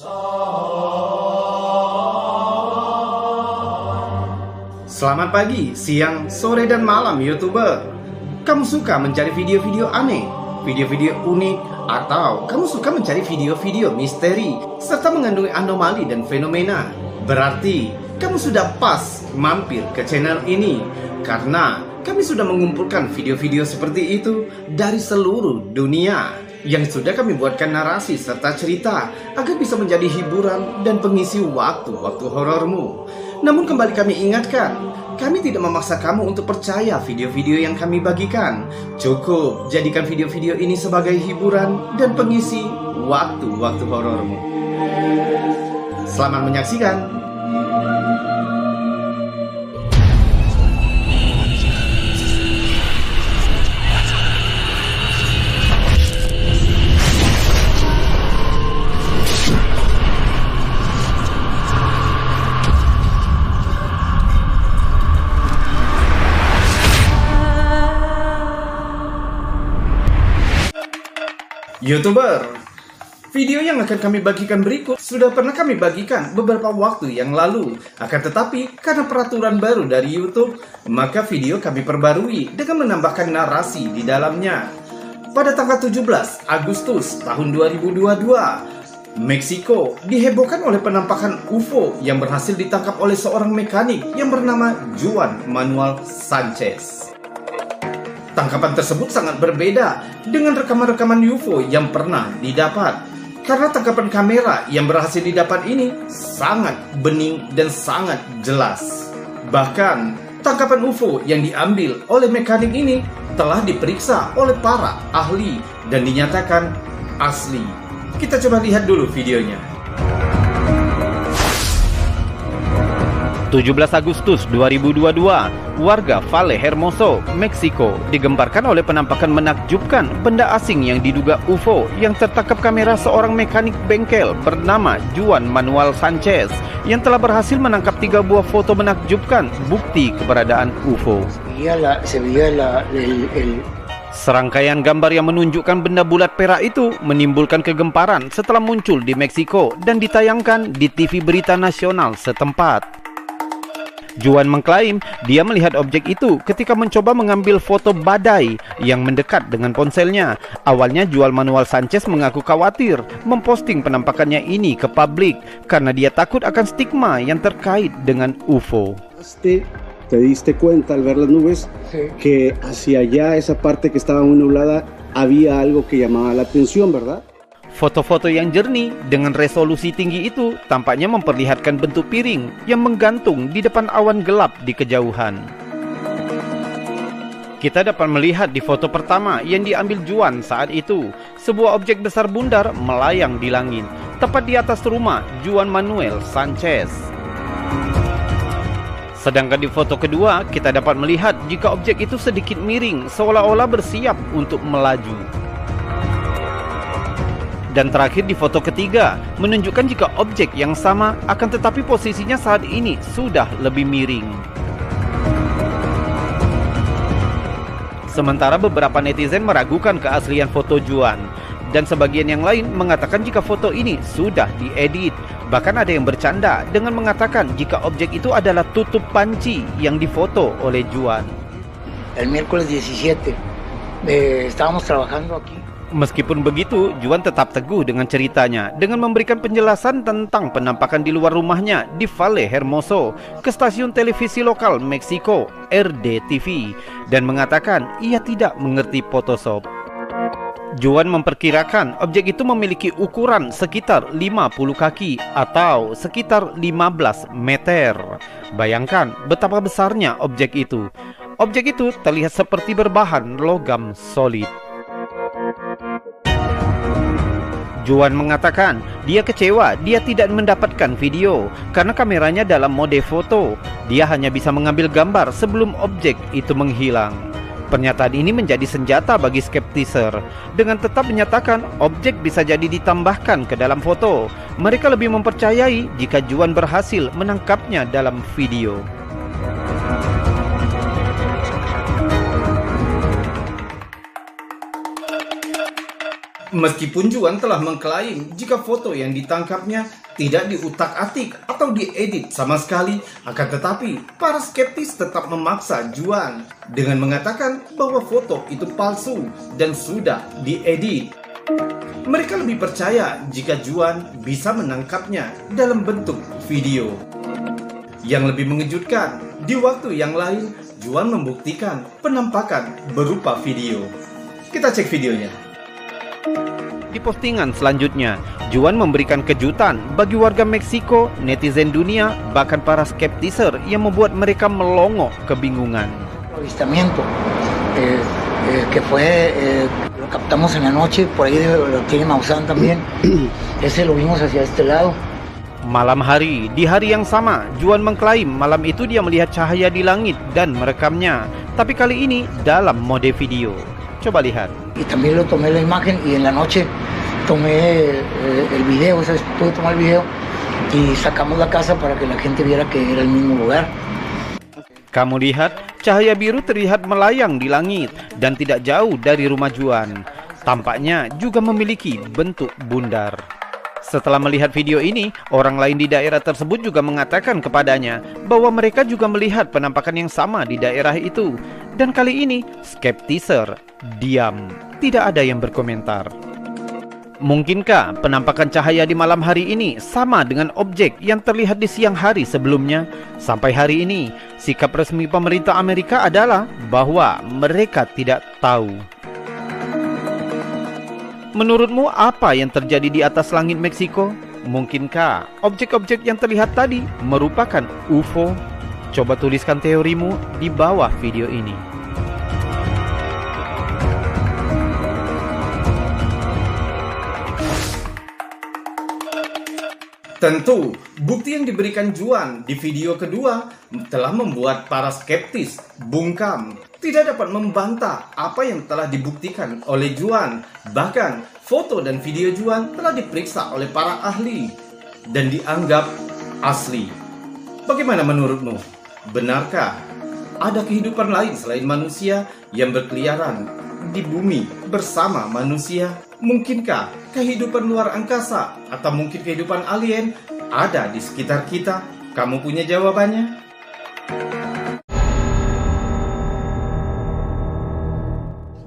Selamat pagi, siang, sore, dan malam YouTuber. Kamu suka mencari video-video aneh, video-video unik, atau kamu suka mencari video-video misteri serta mengandung anomali dan fenomena? Berarti kamu sudah pas mampir ke channel ini, karena kami sudah mengumpulkan video-video seperti itu dari seluruh dunia yang sudah kami buatkan narasi serta cerita agar bisa menjadi hiburan dan pengisi waktu-waktu horormu. Namun kembali kami ingatkan, kami tidak memaksa kamu untuk percaya video-video yang kami bagikan. Cukup jadikan video-video ini sebagai hiburan dan pengisi waktu-waktu horormu. Selamat menyaksikan. YouTuber, video yang akan kami bagikan berikut sudah pernah kami bagikan beberapa waktu yang lalu. Akan tetapi, karena peraturan baru dari YouTube, maka video kami perbarui dengan menambahkan narasi di dalamnya. Pada tanggal 17 Agustus tahun 2022, Meksiko dihebohkan oleh penampakan UFO yang berhasil ditangkap oleh seorang mekanik yang bernama Juan Manuel Sanchez. Tangkapan tersebut sangat berbeda dengan rekaman-rekaman UFO yang pernah didapat, karena tangkapan kamera yang berhasil didapat ini sangat bening dan sangat jelas. Bahkan tangkapan UFO yang diambil oleh mekanik ini telah diperiksa oleh para ahli dan dinyatakan asli. Kita coba lihat dulu videonya. 17 Agustus 2022, warga Valle Hermoso, Meksiko, digemparkan oleh penampakan menakjubkan benda asing yang diduga UFO yang tertangkap kamera seorang mekanik bengkel bernama Juan Manuel Sanchez yang telah berhasil menangkap 3 buah foto menakjubkan bukti keberadaan UFO. Serangkaian gambar yang menunjukkan benda bulat perak itu menimbulkan kegemparan setelah muncul di Meksiko dan ditayangkan di TV berita nasional setempat. Juan mengklaim dia melihat objek itu ketika mencoba mengambil foto badai yang mendekat dengan ponselnya. Awalnya Juan Manuel Sanchez mengaku khawatir memposting penampakannya ini ke publik karena dia takut akan stigma yang terkait dengan UFO. Te diste cuenta al ver las nubes que hacia allá esa parte que estaba muy nublada había algo que llamaba la atención, ¿verdad? Foto-foto yang jernih dengan resolusi tinggi itu tampaknya memperlihatkan bentuk piring yang menggantung di depan awan gelap di kejauhan. Kita dapat melihat di foto pertama yang diambil Juan saat itu, sebuah objek besar bundar melayang di langit, tepat di atas rumah Juan Manuel Sanchez. Sedangkan di foto kedua, kita dapat melihat jika objek itu sedikit miring, seolah-olah bersiap untuk melaju. Dan terakhir di foto ketiga, menunjukkan jika objek yang sama akan tetapi posisinya saat ini sudah lebih miring. Sementara beberapa netizen meragukan keaslian foto Juan, dan sebagian yang lain mengatakan jika foto ini sudah diedit. Bahkan ada yang bercanda dengan mengatakan jika objek itu adalah tutup panci yang difoto oleh Juan. El miércoles 17 estábamos trabajando aquí. Meskipun begitu, Juan tetap teguh dengan ceritanya dengan memberikan penjelasan tentang penampakan di luar rumahnya di Valle Hermoso ke stasiun televisi lokal Meksiko, RDTV, dan mengatakan ia tidak mengerti Photoshop. Juan memperkirakan objek itu memiliki ukuran sekitar 50 kaki atau sekitar 15 meter. Bayangkan betapa besarnya objek itu. Objek itu terlihat seperti berbahan logam solid. Juan mengatakan dia kecewa dia tidak mendapatkan video karena kameranya dalam mode foto. Dia hanya bisa mengambil gambar sebelum objek itu menghilang. Pernyataan ini menjadi senjata bagi skeptiser. Dengan tetap menyatakan objek bisa jadi ditambahkan ke dalam foto, mereka lebih mempercayai jika Juan berhasil menangkapnya dalam video. Meskipun Juan telah mengklaim jika foto yang ditangkapnya tidak diutak-atik atau diedit sama sekali, akan tetapi para skeptis tetap memaksa Juan dengan mengatakan bahwa foto itu palsu dan sudah diedit. Mereka lebih percaya jika Juan bisa menangkapnya dalam bentuk video. Yang lebih mengejutkan, di waktu yang lain, Juan membuktikan penampakan berupa video. Kita cek videonya. Di postingan selanjutnya, Juan memberikan kejutan bagi warga Meksiko, netizen dunia, bahkan para skeptiser yang membuat mereka melongo kebingungan. Avistamiento que fue lo captamos en la noche, por ahí lo tiene Maussan también. Ese lo vimos hacia este lado. Malam hari, di hari yang sama, Juan mengklaim malam itu dia melihat cahaya di langit dan merekamnya, tapi kali ini dalam mode video. Coba lihat. Y también lo tomé la imagen y en la noche tomé el video, ¿sabes? Pude tomar el video y sacamos la casa para que la gente viera que era el mismo lugar. Kamu lihat, cahaya biru terlihat melayang di langit dan tidak jauh dari rumah Juan. Tampaknya juga memiliki bentuk bundar. Setelah melihat video ini, orang lain di daerah tersebut juga mengatakan kepadanya bahwa mereka juga melihat penampakan yang sama di daerah itu. Dan kali ini, skeptiser diam, tidak ada yang berkomentar. Mungkinkah penampakan cahaya di malam hari ini sama dengan objek yang terlihat di siang hari sebelumnya? Sampai hari ini, sikap resmi pemerintah Amerika adalah bahwa mereka tidak tahu. Menurutmu apa yang terjadi di atas langit Meksiko? Mungkinkah objek-objek yang terlihat tadi merupakan UFO? Coba tuliskan teorimu di bawah video ini. Tentu, bukti yang diberikan Juan di video kedua telah membuat para skeptis bungkam. Tidak dapat membantah apa yang telah dibuktikan oleh Juan. Bahkan, foto dan video Juan telah diperiksa oleh para ahli dan dianggap asli. Bagaimana menurutmu? Benarkah ada kehidupan lain selain manusia yang berkeliaran di bumi bersama manusia? Mungkinkah kehidupan luar angkasa atau mungkin kehidupan alien ada di sekitar kita? Kamu punya jawabannya?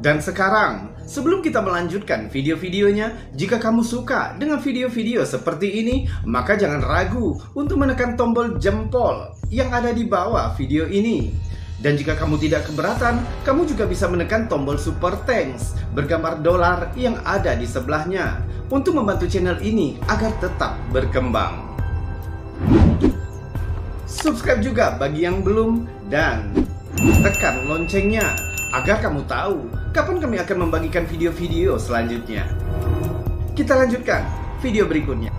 Dan sekarang, sebelum kita melanjutkan video-videonya, jika kamu suka dengan video-video seperti ini, maka jangan ragu untuk menekan tombol jempol yang ada di bawah video ini. Dan jika kamu tidak keberatan, kamu juga bisa menekan tombol super thanks bergambar dolar yang ada di sebelahnya untuk membantu channel ini agar tetap berkembang. Subscribe juga bagi yang belum dan tekan loncengnya agar kamu tahu kapan kami akan membagikan video-video selanjutnya. Kita lanjutkan video berikutnya.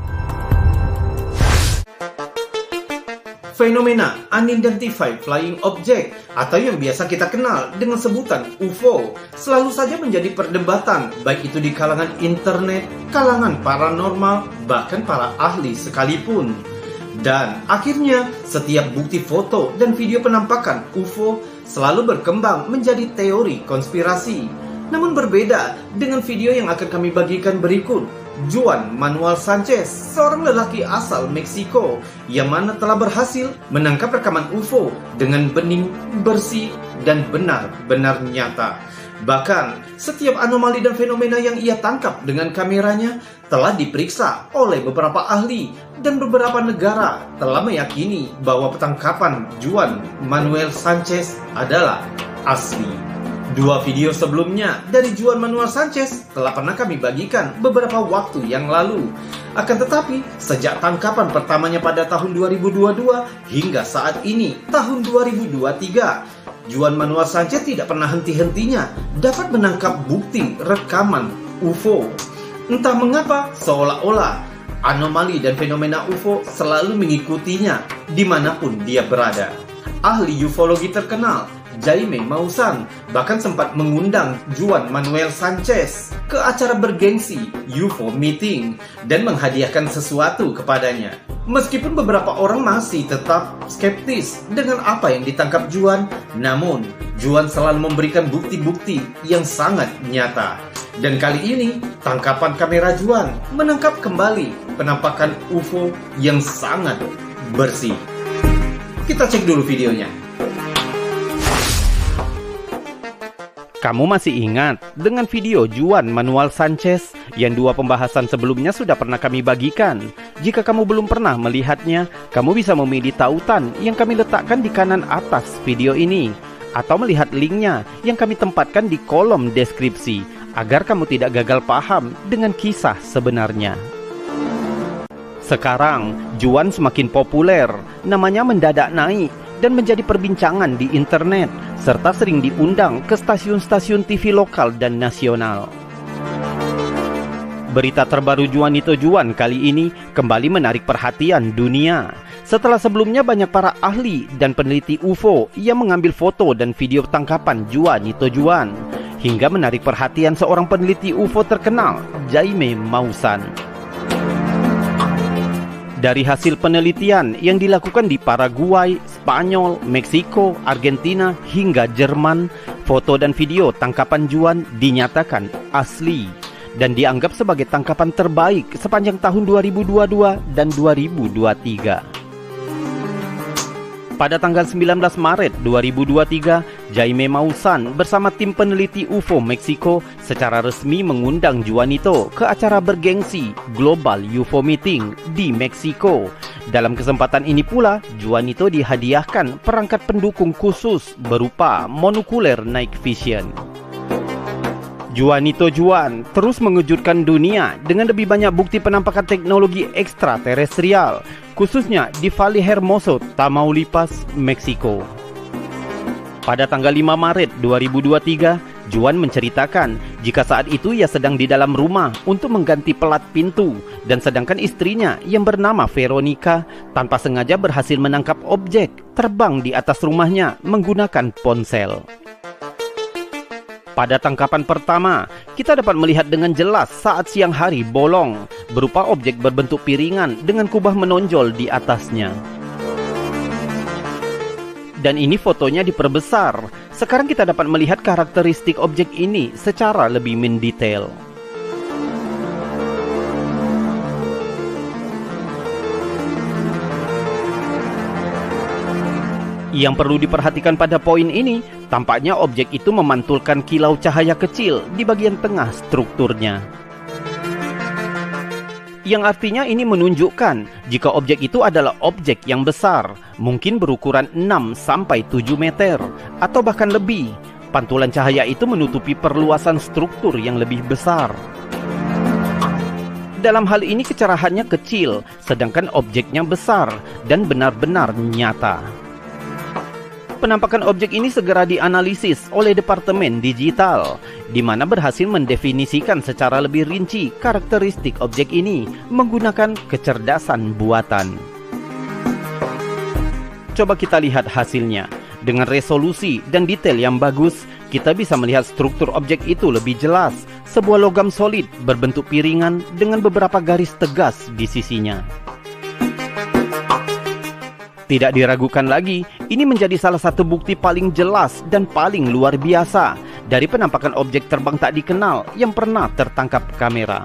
Fenomena Unidentified Flying Object atau yang biasa kita kenal dengan sebutan UFO selalu saja menjadi perdebatan, baik itu di kalangan internet, kalangan paranormal, bahkan para ahli sekalipun. Dan akhirnya setiap bukti foto dan video penampakan UFO selalu berkembang menjadi teori konspirasi. Namun berbeda dengan video yang akan kami bagikan berikut. Juan Manuel Sanchez, seorang lelaki asal Meksiko yang mana telah berhasil menangkap rekaman UFO dengan bening, bersih, dan benar-benar nyata. Bahkan, setiap anomali dan fenomena yang ia tangkap dengan kameranya telah diperiksa oleh beberapa ahli dan beberapa negara telah meyakini bahwa penangkapan Juan Manuel Sanchez adalah asli. Dua video sebelumnya dari Juan Manuel Sanchez telah pernah kami bagikan beberapa waktu yang lalu. Akan tetapi, sejak tangkapan pertamanya pada tahun 2022 hingga saat ini, tahun 2023, Juan Manuel Sanchez tidak pernah henti-hentinya dapat menangkap bukti rekaman UFO. Entah mengapa, seolah-olah anomali dan fenomena UFO selalu mengikutinya dimanapun dia berada. Ahli ufologi terkenal Jaime Maussan bahkan sempat mengundang Juan Manuel Sanchez ke acara bergengsi UFO Meeting dan menghadiahkan sesuatu kepadanya. Meskipun beberapa orang masih tetap skeptis dengan apa yang ditangkap Juan, namun Juan selalu memberikan bukti-bukti yang sangat nyata. Dan kali ini, tangkapan kamera Juan menangkap kembali penampakan UFO yang sangat bersih. Kita cek dulu videonya. Kamu masih ingat dengan video Juan Manuel Sanchez yang dua pembahasan sebelumnya sudah pernah kami bagikan? Jika kamu belum pernah melihatnya, kamu bisa memilih tautan yang kami letakkan di kanan atas video ini, atau melihat linknya yang kami tempatkan di kolom deskripsi, agar kamu tidak gagal paham dengan kisah sebenarnya. Sekarang, Juan semakin populer, namanya mendadak naik dan menjadi perbincangan di internet, serta sering diundang ke stasiun-stasiun TV lokal dan nasional. Berita terbaru Juanito Juan kali ini kembali menarik perhatian dunia. Setelah sebelumnya banyak para ahli dan peneliti UFO yang mengambil foto dan video tangkapan Juanito Juan, hingga menarik perhatian seorang peneliti UFO terkenal, Jaime Maussan. Dari hasil penelitian yang dilakukan di Paraguay, Spanyol, Meksiko, Argentina, hingga Jerman, foto dan video tangkapan Juan dinyatakan asli dan dianggap sebagai tangkapan terbaik sepanjang tahun 2022 dan 2023. Pada tanggal 19 Maret 2023, Jaime Maussan bersama tim peneliti UFO Meksiko secara resmi mengundang Juanito ke acara bergengsi Global UFO Meeting di Meksiko. Dalam kesempatan ini pula, Juanito dihadiahkan perangkat pendukung khusus berupa monokuler night vision. Juanito Juan terus mengejutkan dunia dengan lebih banyak bukti penampakan teknologi ekstraterestrial, khususnya di Valle Hermoso, Tamaulipas, Meksiko. Pada tanggal 5 Maret 2023, Juan menceritakan jika saat itu ia sedang di dalam rumah untuk mengganti pelat pintu, dan sedangkan istrinya yang bernama Veronica tanpa sengaja berhasil menangkap objek terbang di atas rumahnya menggunakan ponsel. Pada tangkapan pertama, kita dapat melihat dengan jelas saat siang hari bolong, berupa objek berbentuk piringan dengan kubah menonjol di atasnya. Dan ini fotonya diperbesar. Sekarang kita dapat melihat karakteristik objek ini secara lebih mendetail. Yang perlu diperhatikan pada poin ini, tampaknya objek itu memantulkan kilau cahaya kecil di bagian tengah strukturnya. Yang artinya ini menunjukkan jika objek itu adalah objek yang besar, mungkin berukuran 6-7 meter, atau bahkan lebih. Pantulan cahaya itu menutupi perluasan struktur yang lebih besar. Dalam hal ini kecerahannya kecil, sedangkan objeknya besar dan benar-benar nyata. Penampakan objek ini segera dianalisis oleh Departemen Digital, di mana berhasil mendefinisikan secara lebih rinci karakteristik objek ini menggunakan kecerdasan buatan. Coba kita lihat hasilnya. Dengan resolusi dan detail yang bagus, kita bisa melihat struktur objek itu lebih jelas. Sebuah logam solid berbentuk piringan dengan beberapa garis tegas di sisinya. Tidak diragukan lagi, ini menjadi salah satu bukti paling jelas dan paling luar biasa dari penampakan objek terbang tak dikenal yang pernah tertangkap kamera.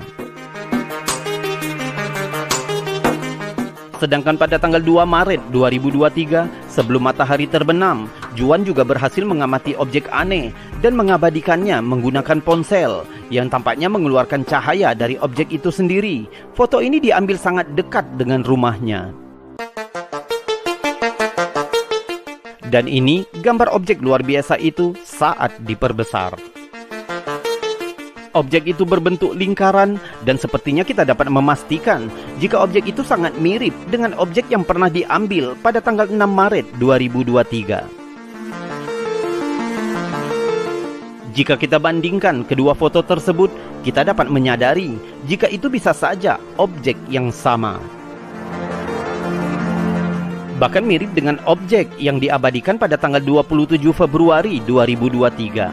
Sedangkan pada tanggal 2 Maret 2023, sebelum matahari terbenam, Juan juga berhasil mengamati objek aneh dan mengabadikannya menggunakan ponsel yang tampaknya mengeluarkan cahaya dari objek itu sendiri. Foto ini diambil sangat dekat dengan rumahnya. Dan ini gambar objek luar biasa itu saat diperbesar. Objek itu berbentuk lingkaran dan sepertinya kita dapat memastikan jika objek itu sangat mirip dengan objek yang pernah diambil pada tanggal 6 Maret 2023. Jika kita bandingkan kedua foto tersebut, kita dapat menyadari jika itu bisa saja objek yang sama. Bahkan mirip dengan objek yang diabadikan pada tanggal 27 Februari 2023.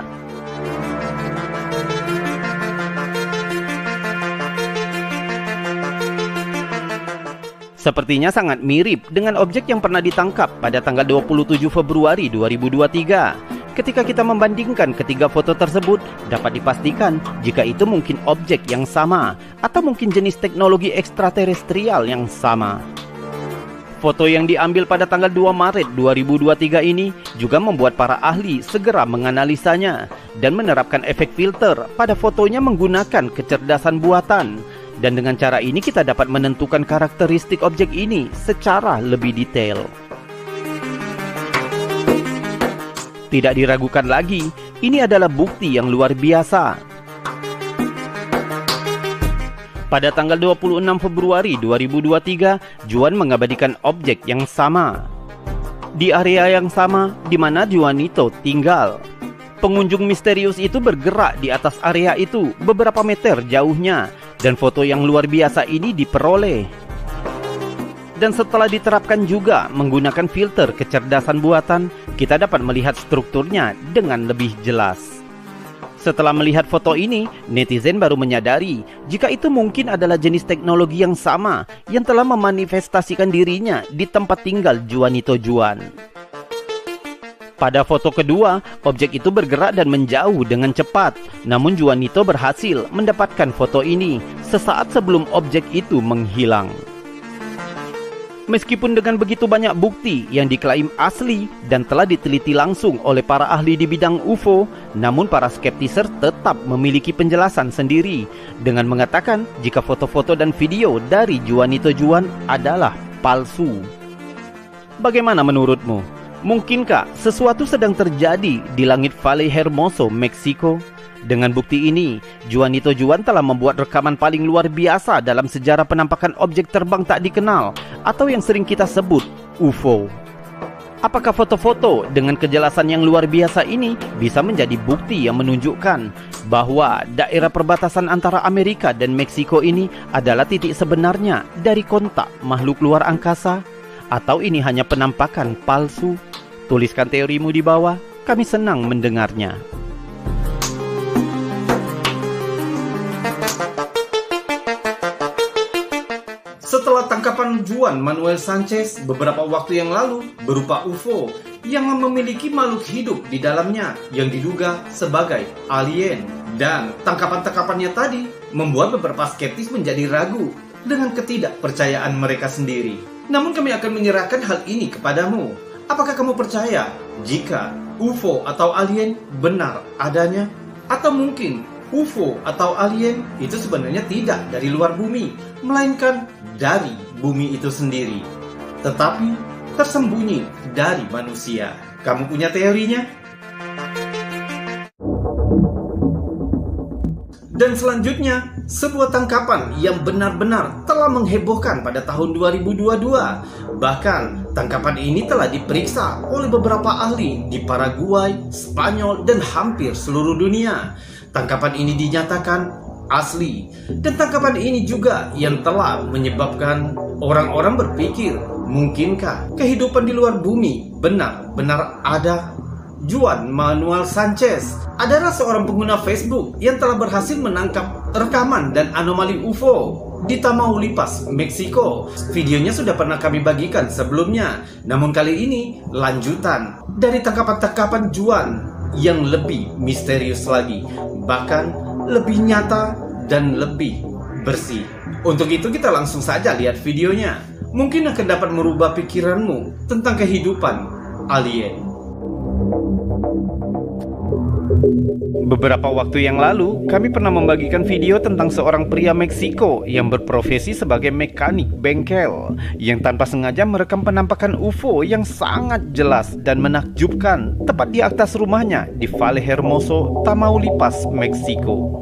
Sepertinya sangat mirip dengan objek yang pernah ditangkap pada tanggal 27 Februari 2023. Ketika kita membandingkan ketiga foto tersebut, dapat dipastikan jika itu mungkin objek yang sama atau mungkin jenis teknologi ekstraterestrial yang sama. Foto yang diambil pada tanggal 2 Maret 2023 ini juga membuat para ahli segera menganalisanya dan menerapkan efek filter pada fotonya menggunakan kecerdasan buatan. Dan dengan cara ini kita dapat menentukan karakteristik objek ini secara lebih detail. Tidak diragukan lagi, ini adalah bukti yang luar biasa. Pada tanggal 26 Februari 2023, Juan mengabadikan objek yang sama di area yang sama di mana Juanito tinggal. Pengunjung misterius itu bergerak di atas area itu beberapa meter jauhnya, dan foto yang luar biasa ini diperoleh. Dan setelah diterapkan juga menggunakan filter kecerdasan buatan, kita dapat melihat strukturnya dengan lebih jelas. Setelah melihat foto ini, netizen baru menyadari jika itu mungkin adalah jenis teknologi yang sama yang telah memanifestasikan dirinya di tempat tinggal Juanito Juan. Pada foto kedua, objek itu bergerak dan menjauh dengan cepat. Namun Juanito berhasil mendapatkan foto ini sesaat sebelum objek itu menghilang. Meskipun dengan begitu banyak bukti yang diklaim asli dan telah diteliti langsung oleh para ahli di bidang UFO, namun para skeptiser tetap memiliki penjelasan sendiri dengan mengatakan jika foto-foto dan video dari Juanito Juan adalah palsu. Bagaimana menurutmu? Mungkinkah sesuatu sedang terjadi di langit Valle Hermoso, Meksiko? Dengan bukti ini, Juanito Juan telah membuat rekaman paling luar biasa dalam sejarah penampakan objek terbang tak dikenal atau yang sering kita sebut UFO. Apakah foto-foto dengan kejelasan yang luar biasa ini bisa menjadi bukti yang menunjukkan bahwa daerah perbatasan antara Amerika dan Meksiko ini adalah titik sebenarnya dari kontak makhluk luar angkasa? Atau ini hanya penampakan palsu? Tuliskan teorimu di bawah, kami senang mendengarnya. Setelah tangkapan Juan Manuel Sanchez beberapa waktu yang lalu berupa UFO yang memiliki makhluk hidup di dalamnya yang diduga sebagai alien, dan tangkapan-tangkapannya tadi membuat beberapa skeptis menjadi ragu dengan ketidakpercayaan mereka sendiri. Namun kami akan menyerahkan hal ini kepadamu. Apakah kamu percaya jika UFO atau alien benar adanya? Atau mungkin UFO atau alien itu sebenarnya tidak dari luar bumi, melainkan dari bumi itu sendiri, tetapi tersembunyi dari manusia. Kamu punya teorinya? Dan selanjutnya, sebuah tangkapan yang benar-benar telah menghebohkan pada tahun 2022. Bahkan, tangkapan ini telah diperiksa oleh beberapa ahli di Paraguay, Spanyol, dan hampir seluruh dunia. Tangkapan ini dinyatakan asli, dan tangkapan ini juga yang telah menyebabkan orang-orang berpikir, mungkinkah kehidupan di luar bumi benar-benar ada? Juan Manuel Sanchez adalah seorang pengguna Facebook yang telah berhasil menangkap rekaman dan anomali UFO di Tamaulipas, Meksiko. Videonya sudah pernah kami bagikan sebelumnya, namun kali ini lanjutan dari tangkapan-tangkapan Juan yang lebih misterius lagi, bahkan lebih nyata dan lebih bersih. Untuk itu kita langsung saja lihat videonya. Mungkin akan dapat merubah pikiranmu tentang kehidupan alien. Beberapa waktu yang lalu, kami pernah membagikan video tentang seorang pria Meksiko yang berprofesi sebagai mekanik bengkel yang tanpa sengaja merekam penampakan UFO yang sangat jelas dan menakjubkan tepat di atas rumahnya di Valle Hermoso, Tamaulipas, Meksiko.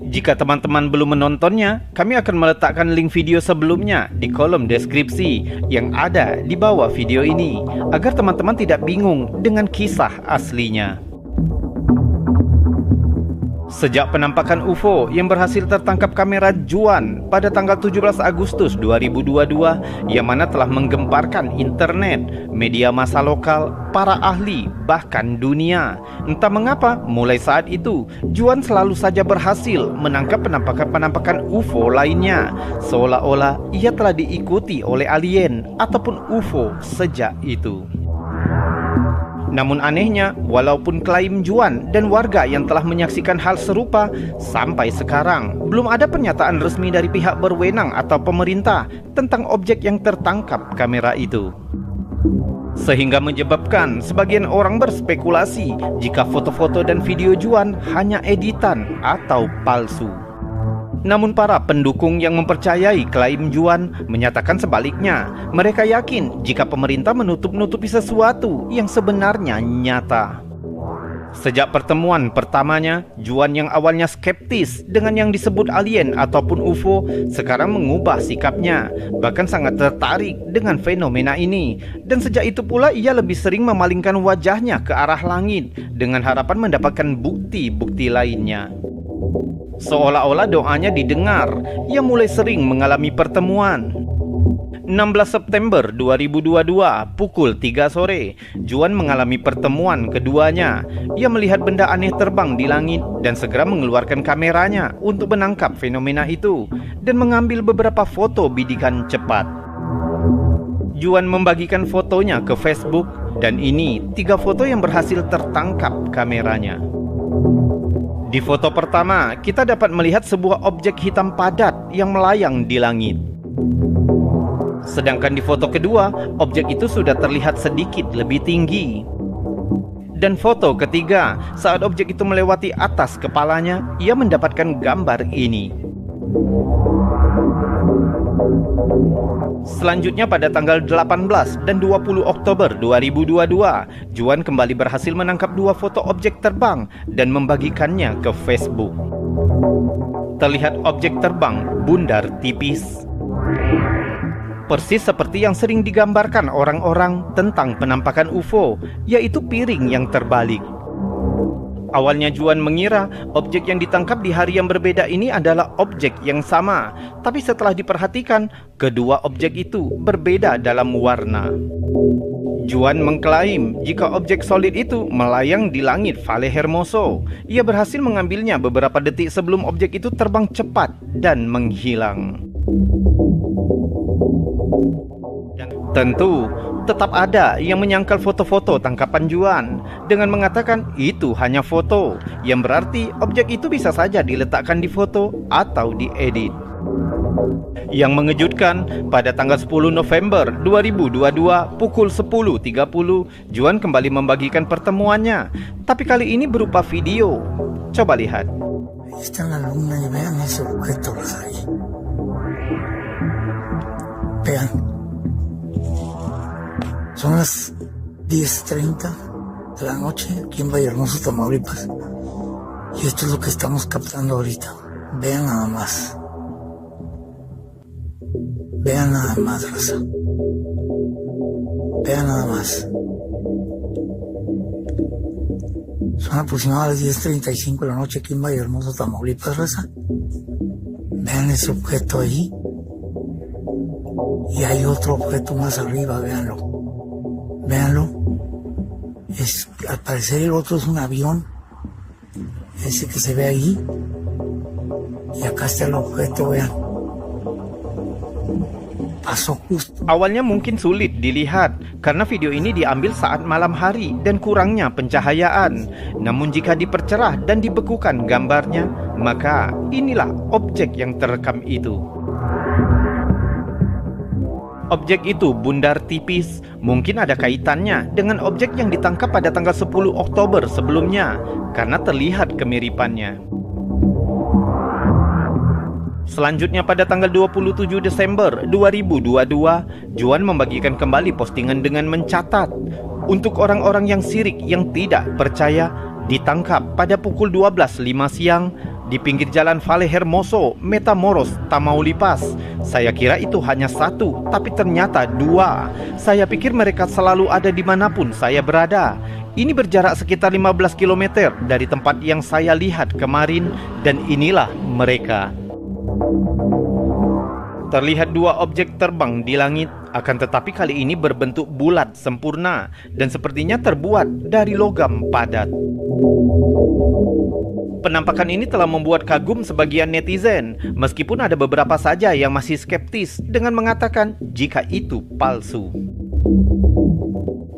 Jika teman-teman belum menontonnya, kami akan meletakkan link video sebelumnya di kolom deskripsi yang ada di bawah video ini, agar teman-teman tidak bingung dengan kisah aslinya. Sejak penampakan UFO yang berhasil tertangkap kamera Juan pada tanggal 17 Agustus 2022 yang mana telah menggemparkan internet, media massa lokal, para ahli, bahkan dunia. Entah mengapa, mulai saat itu, Juan selalu saja berhasil menangkap penampakan-penampakan UFO lainnya, seolah-olah ia telah diikuti oleh alien ataupun UFO sejak itu. Namun anehnya, walaupun klaim Juan dan warga yang telah menyaksikan hal serupa, sampai sekarang belum ada pernyataan resmi dari pihak berwenang atau pemerintah tentang objek yang tertangkap kamera itu. Sehingga menyebabkan sebagian orang berspekulasi jika foto-foto dan video Juan hanya editan atau palsu. Namun para pendukung yang mempercayai klaim Juan menyatakan sebaliknya. Mereka yakin jika pemerintah menutup-nutupi sesuatu yang sebenarnya nyata. Sejak pertemuan pertamanya, Juan yang awalnya skeptis dengan yang disebut alien ataupun UFO sekarang mengubah sikapnya, bahkan sangat tertarik dengan fenomena ini. Dan sejak itu pula ia lebih sering memalingkan wajahnya ke arah langit dengan harapan mendapatkan bukti-bukti lainnya. Seolah-olah doanya didengar, ia mulai sering mengalami pertemuan. 16 September 2022 pukul 3 sore, Juan mengalami pertemuan keduanya. Ia melihat benda aneh terbang di langit dan segera mengeluarkan kameranya untuk menangkap fenomena itu dan mengambil beberapa foto bidikan cepat. Juan membagikan fotonya ke Facebook dan ini 3 foto yang berhasil tertangkap kameranya. Di foto pertama, kita dapat melihat sebuah objek hitam padat yang melayang di langit. Sedangkan di foto kedua, objek itu sudah terlihat sedikit lebih tinggi. Dan foto ketiga, saat objek itu melewati atas kepalanya, ia mendapatkan gambar ini. Selanjutnya pada tanggal 18 dan 20 Oktober 2022, Juan kembali berhasil menangkap 2 foto objek terbang dan membagikannya ke Facebook. Terlihat objek terbang bundar tipis. Persis seperti yang sering digambarkan orang-orang tentang penampakan UFO, yaitu piring yang terbalik. Awalnya Juan mengira objek yang ditangkap di hari yang berbeda ini adalah objek yang sama, tapi setelah diperhatikan, kedua objek itu berbeda dalam warna. Juan mengklaim jika objek solid itu melayang di langit Valle Hermoso. Ia berhasil mengambilnya beberapa detik sebelum objek itu terbang cepat dan menghilang. Tentu, tetap ada yang menyangkal foto-foto tangkapan Juan dengan mengatakan itu hanya foto, yang berarti objek itu bisa saja diletakkan di foto atau diedit. Yang mengejutkan, pada tanggal 10 November 2022 pukul 10.30, Juan kembali membagikan pertemuannya, tapi kali ini berupa video. Coba lihat. Está en la luna y vean ese objeto ahí. Vean. Son las 10:30 de la noche aquí en Vallehermoso, Tamaulipas. Y esto es lo que estamos captando ahorita. Vean nada más. Vean nada más, raza. Vean nada más. Son aproximadamente las 10:35 de la noche aquí en Vallehermoso, Tamaulipas, raza. Vean ese objeto ahí. Y hay otro objeto más arriba, véanlo. Véanlo. Al parecer el otro es un avión. Ese que se ve ahí. Y acá está el objeto, vean. Pasó justo. Awalnya mungkin sulit dilihat karena video ini diambil saat malam hari dan kurangnya pencahayaan. Namun jika dipercerah dan dibekukan gambarnya, maka inilah objek yang terekam itu. Objek itu bundar tipis, mungkin ada kaitannya dengan objek yang ditangkap pada tanggal 10 Oktober sebelumnya, karena terlihat kemiripannya. Selanjutnya pada tanggal 27 Desember 2022, Juan membagikan kembali postingan dengan mencatat, untuk orang-orang yang sirik yang tidak percaya, ditangkap pada pukul 12.05 siang di pinggir jalan Valle Hermoso, Matamoros, Tamaulipas. Saya kira itu hanya 1, tapi ternyata 2. Saya pikir mereka selalu ada dimanapun saya berada. Ini berjarak sekitar 15 km dari tempat yang saya lihat kemarin, dan inilah mereka. Terlihat 2 objek terbang di langit, akan tetapi kali ini berbentuk bulat sempurna dan sepertinya terbuat dari logam padat. Penampakan ini telah membuat kagum sebagian netizen, meskipun ada beberapa saja yang masih skeptis dengan mengatakan jika itu palsu.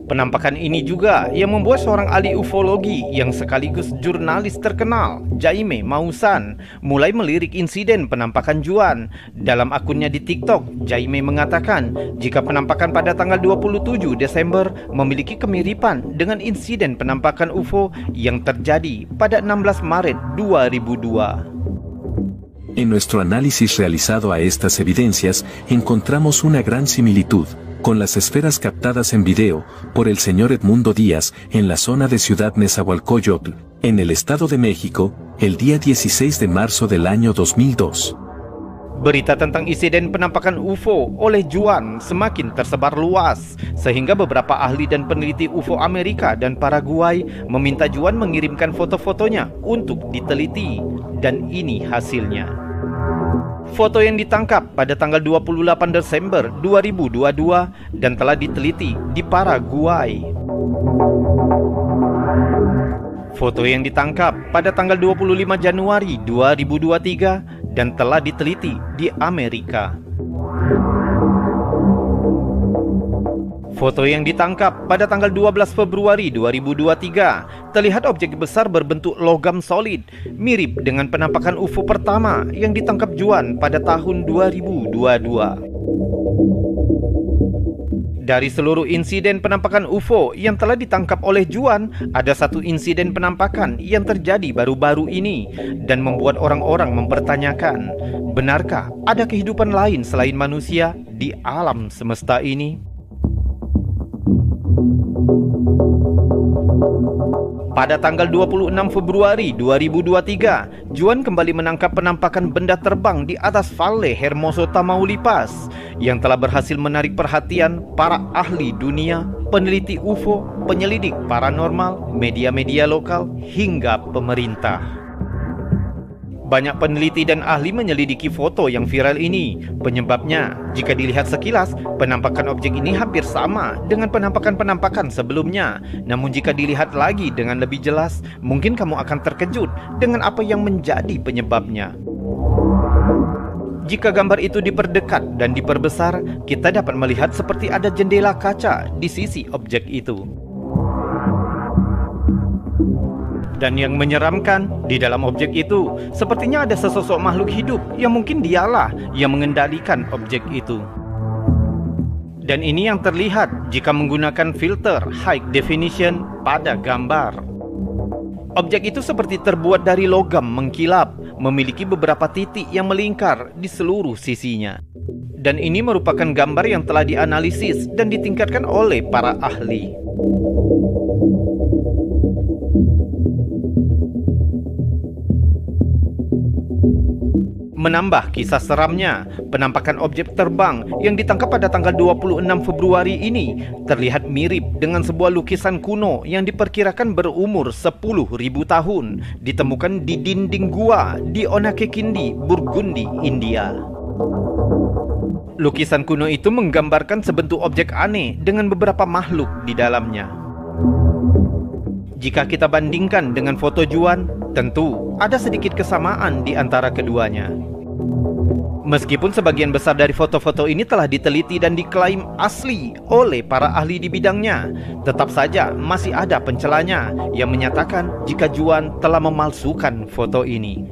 Penampakan ini juga yang membuat seorang ahli ufologi yang sekaligus jurnalis terkenal, Jaime Maussan, mulai melirik insiden penampakan Juan. Dalam akunnya di TikTok, Jaime mengatakan jika penampakan pada tanggal 27 Desember memiliki kemiripan dengan insiden penampakan UFO yang terjadi pada 16 Maret 2002. En nuestro análisis realizado a estas evidencias, encontramos una gran similitud con las esferas captadas en video por el señor Edmundo Díaz en la zona de Ciudad Nezahualcóyotl, en el Estado de México, el día 16 de marzo del año 2002. Berita tentang insiden penampakan UFO oleh Juan semakin tersebar luas, sehingga beberapa ahli dan peneliti UFO Amerika dan Paraguay meminta Juan mengirimkan foto-fotonya untuk diteliti, dan ini hasilnya. Foto yang ditangkap pada tanggal 28 Desember 2022 dan telah diteliti di Paraguay. Foto yang ditangkap pada tanggal 25 Januari 2023 dan telah diteliti di Amerika. Foto yang ditangkap pada tanggal 12 Februari 2023 terlihat objek besar berbentuk logam solid, mirip dengan penampakan UFO pertama yang ditangkap Juan pada tahun 2022. Dari seluruh insiden penampakan UFO yang telah ditangkap oleh Juan, ada satu insiden penampakan yang terjadi baru-baru ini dan membuat orang-orang mempertanyakan, benarkah ada kehidupan lain selain manusia di alam semesta ini? Pada tanggal 26 Februari 2023, Juan kembali menangkap penampakan benda terbang di atas Valle Hermoso, Tamaulipas, yang telah berhasil menarik perhatian para ahli dunia, peneliti UFO, penyelidik paranormal, media-media lokal, hingga pemerintah. Banyak peneliti dan ahli menyelidiki foto yang viral ini. Penyebabnya, jika dilihat sekilas, penampakan objek ini hampir sama dengan penampakan-penampakan sebelumnya. Namun jika dilihat lagi dengan lebih jelas, mungkin kamu akan terkejut dengan apa yang menjadi penyebabnya. Jika gambar itu diperdekat dan diperbesar, kita dapat melihat seperti ada jendela kaca di sisi objek itu. Dan yang menyeramkan, di dalam objek itu sepertinya ada sesosok makhluk hidup yang mungkin dialah yang mengendalikan objek itu. Dan ini yang terlihat jika menggunakan filter high definition pada gambar. Objek itu seperti terbuat dari logam mengkilap, memiliki beberapa titik yang melingkar di seluruh sisinya. Dan ini merupakan gambar yang telah dianalisis dan ditingkatkan oleh para ahli. Menambah kisah seramnya, penampakan objek terbang yang ditangkap pada tanggal 26 Februari ini terlihat mirip dengan sebuah lukisan kuno yang diperkirakan berumur 10.000 tahun, ditemukan di dinding gua di Onakekindi, Burgundy, India. Lukisan kuno itu menggambarkan sebentuk objek aneh dengan beberapa makhluk di dalamnya. Jika kita bandingkan dengan foto Juan, tentu ada sedikit kesamaan di antara keduanya. Meskipun sebagian besar dari foto-foto ini telah diteliti dan diklaim asli oleh para ahli di bidangnya, tetap saja masih ada pencelanya yang menyatakan jika Juan telah memalsukan foto ini.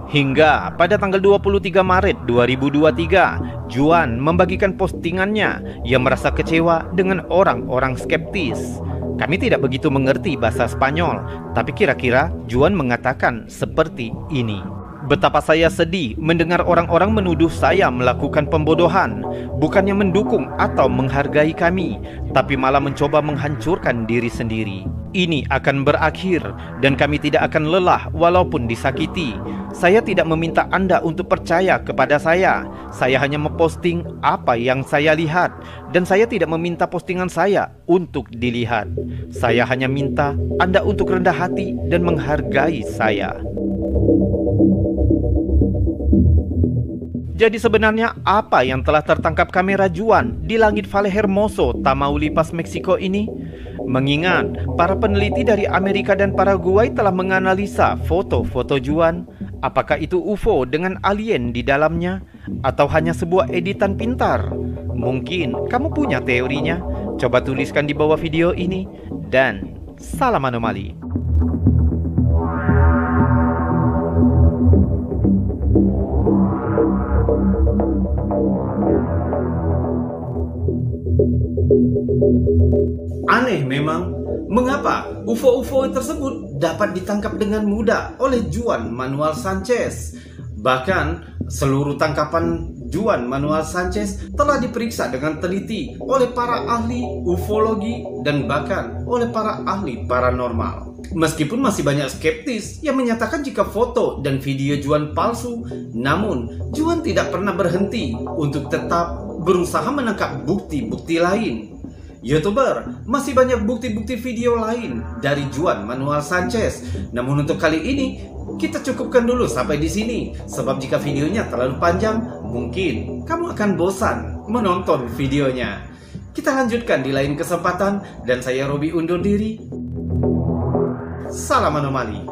Hingga pada tanggal 23 Maret 2023, Juan membagikan postingannya yang merasa kecewa dengan orang-orang skeptis. Kami tidak begitu mengerti bahasa Spanyol, tapi kira-kira Juan mengatakan seperti ini. Betapa saya sedih mendengar orang-orang menuduh saya melakukan pembodohan, bukannya mendukung atau menghargai kami, tapi malah mencoba menghancurkan diri sendiri. Ini akan berakhir dan kami tidak akan lelah walaupun disakiti. Saya tidak meminta Anda untuk percaya kepada saya. Saya hanya memposting apa yang saya lihat, dan saya tidak meminta postingan saya untuk dilihat. Saya hanya minta Anda untuk rendah hati dan menghargai saya. Jadi sebenarnya apa yang telah tertangkap kamera Juan di langit Valle Hermoso, Tamaulipas, Meksiko ini? Mengingat para peneliti dari Amerika dan Paraguay telah menganalisa foto-foto Juan, apakah itu UFO dengan alien di dalamnya? Atau hanya sebuah editan pintar? Mungkin kamu punya teorinya. Coba tuliskan di bawah video ini. Dan salam anomali. Aneh memang, mengapa UFO-UFO tersebut dapat ditangkap dengan mudah oleh Juan Manuel Sanchez. Bahkan seluruh tangkapan Juan Manuel Sanchez telah diperiksa dengan teliti oleh para ahli ufologi dan bahkan oleh para ahli paranormal. Meskipun masih banyak skeptis yang menyatakan jika foto dan video Juan palsu, namun Juan tidak pernah berhenti untuk tetap berusaha menangkap bukti-bukti lain. YouTuber, masih banyak bukti-bukti video lain dari Juan Manuel Sanchez. Namun untuk kali ini kita cukupkan dulu sampai di sini, sebab jika videonya terlalu panjang, mungkin kamu akan bosan menonton videonya. Kita lanjutkan di lain kesempatan, dan saya Robi undur diri. Salam anomali.